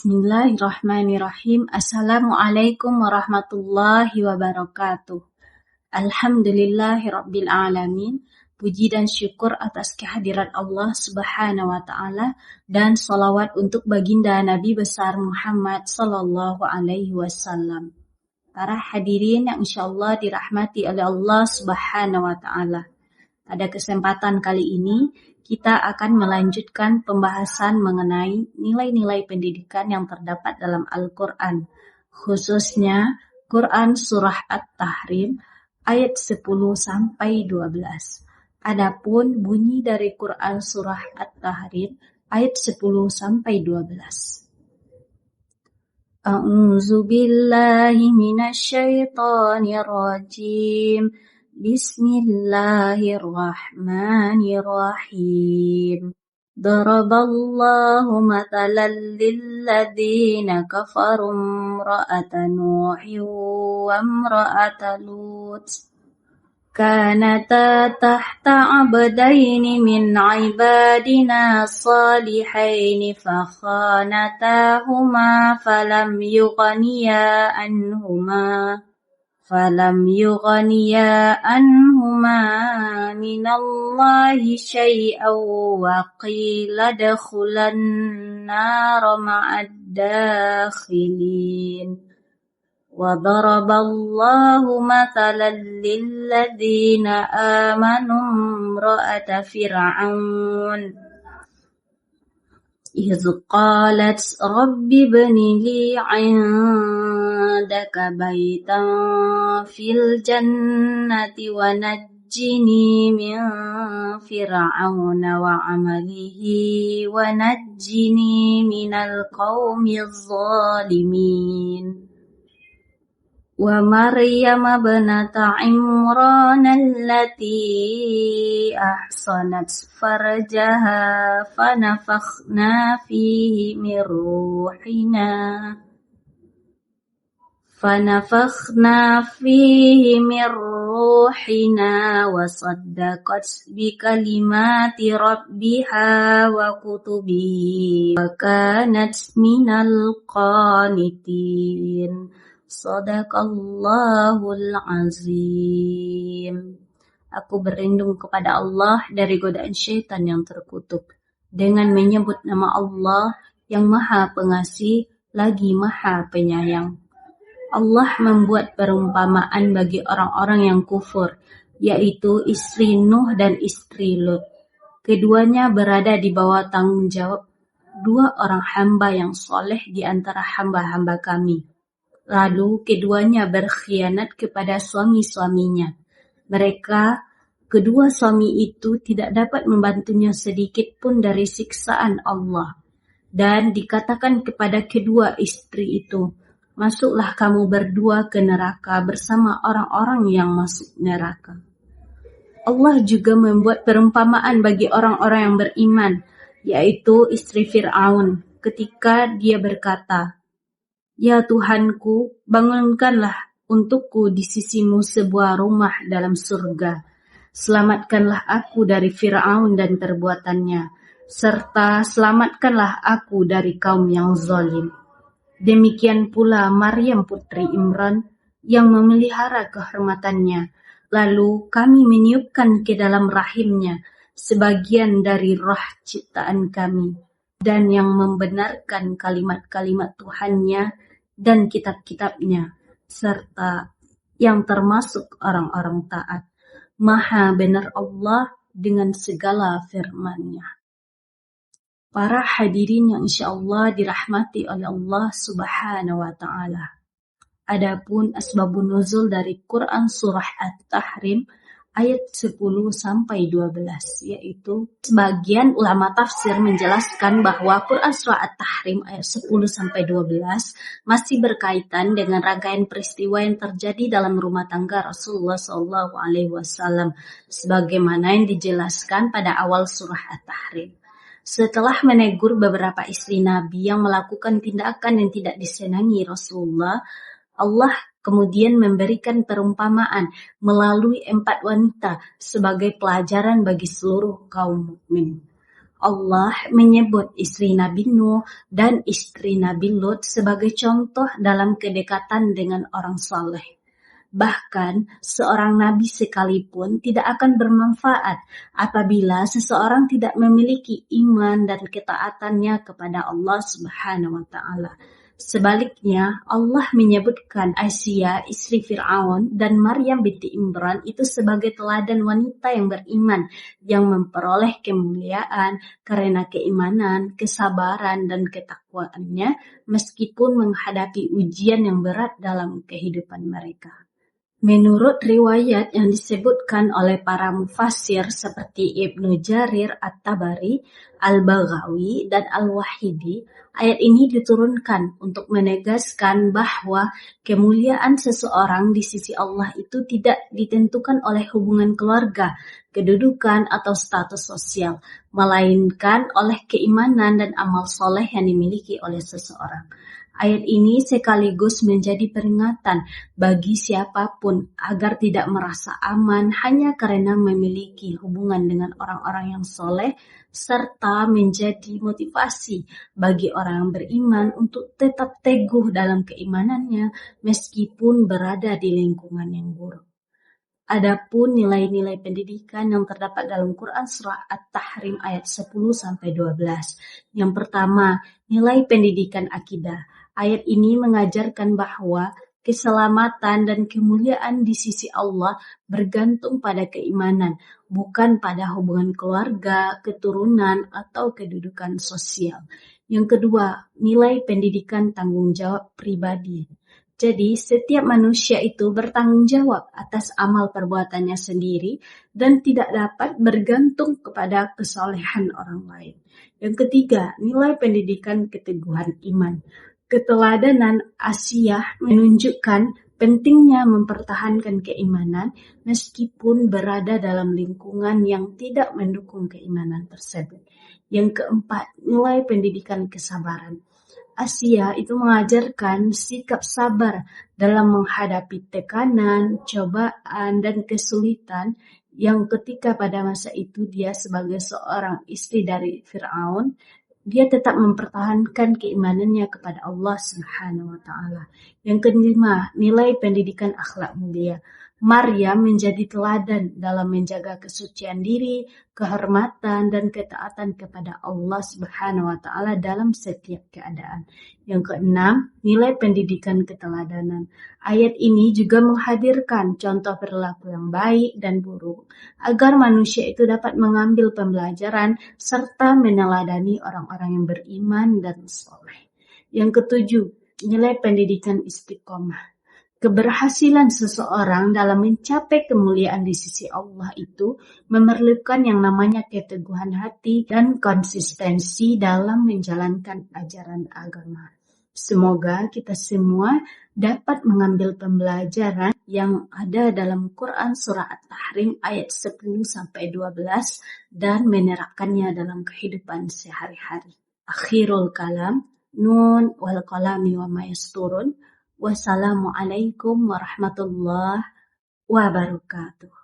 Bismillahirrahmanirrahim. Assalamualaikum warahmatullahi wabarakatuh. Alhamdulillahirabbil alamin. Puji dan syukur atas kehadiran Allah Subhanahu wa taala dan salawat untuk baginda Nabi besar Muhammad sallallahu alaihi wasallam. Para hadirin yang insyaallah dirahmati oleh Allah Subhanahu wa taala. Pada kesempatan kali ini kita akan melanjutkan pembahasan mengenai nilai-nilai pendidikan yang terdapat dalam Al-Quran, khususnya Quran Surah At-Tahrim ayat 10-12. Adapun bunyi dari Quran Surah At-Tahrim ayat 10-12. A'udzu billahi minasyaitonir rajim. Bismillahirrahmanirrahim. Daraballahu mathalan lilladzina kafaru imra'ata Nuhin wa imra'ata Lut. Kanata tahta 'abdaini min 'ibadina salihaini fakhanatahuma falam yughniya anhuma minallahi syai'an wa qila adkhulan nara ma'ad dakhilin. Wa daraballahu mathalan lilladzina amanu imra'ata fir'aun إذ قالت رب ابن لي عندك بيتا في الجنة ونجني من فرعون وعمله ونجني من القوم الظالمين. ومريم ابنة عمران التي أحصنت فرجها فنفخنا فيه من روحنا وصدقت بكلمات ربها وكتبه وكانت من القانتين. Shadaqallahul azim. Aku berlindung kepada Allah dari godaan syaitan yang terkutuk dengan menyebut nama Allah yang Maha Pengasih lagi Maha Penyayang. Allah membuat perumpamaan bagi orang-orang yang kufur, yaitu istri Nuh dan istri Lut. Keduanya berada di bawah tanggung jawab dua orang hamba yang soleh di antara hamba-hamba kami. Lalu keduanya berkhianat kepada suami-suaminya. Kedua suami itu tidak dapat membantunya sedikit pun dari siksaan Allah. Dan dikatakan kepada kedua istri itu, masuklah kamu berdua ke neraka bersama orang-orang yang masuk neraka. Allah juga membuat perumpamaan bagi orang-orang yang beriman, yaitu istri Fir'aun, ketika dia berkata, Ya Tuhanku, bangunkanlah untukku di sisimu sebuah rumah dalam surga. Selamatkanlah aku dari Fir'aun dan perbuatannya, serta selamatkanlah aku dari kaum yang zalim. Demikian pula Maryam putri Imran yang memelihara kehormatannya. Lalu kami meniupkan ke dalam rahimnya sebagian dari roh ciptaan kami, dan yang membenarkan kalimat-kalimat Tuhannya dan kitab-kitabnya, serta yang termasuk orang-orang taat. Maha benar Allah dengan segala firman-Nya. Para hadirin yang insyaallah dirahmati oleh Allah Subhanahu wa taala. Adapun asbabun nuzul dari Quran Surah At-Tahrim ayat 10-12, yaitu sebagian ulama tafsir menjelaskan bahwa Quran Surah At-Tahrim ayat 10-12 masih berkaitan dengan rangkaian peristiwa yang terjadi dalam rumah tangga Rasulullah SAW, sebagaimana yang dijelaskan pada awal Surah At-Tahrim. Setelah menegur beberapa istri Nabi yang melakukan tindakan yang tidak disenangi Rasulullah, Allah kemudian memberikan perumpamaan melalui 4 wanita sebagai pelajaran bagi seluruh kaum mukmin. Allah menyebut istri Nabi Nuh dan istri Nabi Lut sebagai contoh dalam kedekatan dengan orang saleh. Bahkan, seorang nabi sekalipun tidak akan bermanfaat apabila seseorang tidak memiliki iman dan ketaatannya kepada Allah Subhanahu wa Ta'ala. Sebaliknya, Allah menyebutkan Aisyah, istri Fir'aun, dan Maryam binti Imran itu sebagai teladan wanita yang beriman, yang memperoleh kemuliaan karena keimanan, kesabaran, dan ketakwaannya, meskipun menghadapi ujian yang berat dalam kehidupan mereka. Menurut riwayat yang disebutkan oleh para mufassir seperti Ibnu Jarir At-Tabari, Al-Baghawi, dan Al-Wahidi, ayat ini diturunkan untuk menegaskan bahwa kemuliaan seseorang di sisi Allah itu tidak ditentukan oleh hubungan keluarga, kedudukan, atau status sosial, melainkan oleh keimanan dan amal soleh yang dimiliki oleh seseorang. Ayat ini sekaligus menjadi peringatan bagi siapapun agar tidak merasa aman hanya karena memiliki hubungan dengan orang-orang yang soleh, serta menjadi motivasi bagi orang yang beriman untuk tetap teguh dalam keimanannya meskipun berada di lingkungan yang buruk. Adapun nilai-nilai pendidikan yang terdapat dalam Quran Surah At-Tahrim ayat 10-12. Yang pertama, nilai pendidikan akidah. Ayat ini mengajarkan bahwa keselamatan dan kemuliaan di sisi Allah bergantung pada keimanan, bukan pada hubungan keluarga, keturunan, atau kedudukan sosial. Yang kedua, nilai pendidikan tanggung jawab pribadi. Jadi, setiap manusia itu bertanggung jawab atas amal perbuatannya sendiri dan tidak dapat bergantung kepada kesolehan orang lain. Yang ketiga, nilai pendidikan keteguhan iman. Keteladanan Asiyah menunjukkan pentingnya mempertahankan keimanan meskipun berada dalam lingkungan yang tidak mendukung keimanan tersebut. Yang keempat, nilai pendidikan kesabaran. Asia itu mengajarkan sikap sabar dalam menghadapi tekanan, cobaan, dan kesulitan yang ketika pada masa itu dia sebagai seorang istri dari Fir'aun, dia tetap mempertahankan keimanannya kepada Allah Subhanahu wa Ta'ala. Yang kelima, nilai pendidikan akhlak mulia. Maryam menjadi teladan dalam menjaga kesucian diri, kehormatan, dan ketaatan kepada Allah Subhanahu wa Ta'ala dalam setiap keadaan. Yang keenam, nilai pendidikan keteladanan. Ayat ini juga menghadirkan contoh perilaku yang baik dan buruk, agar manusia itu dapat mengambil pembelajaran serta meneladani orang-orang yang beriman dan soleh. Yang ketujuh, nilai pendidikan istiqomah. Keberhasilan seseorang dalam mencapai kemuliaan di sisi Allah itu memerlukan yang namanya keteguhan hati dan konsistensi dalam menjalankan ajaran agama. Semoga kita semua dapat mengambil pembelajaran yang ada dalam Quran Surah At-Tahrim ayat 10-12 dan menerapkannya dalam kehidupan sehari-hari. Akhirul kalam, nun wal qalami wa ma yasturun. Wassalamualaikum warahmatullahi wabarakatuh.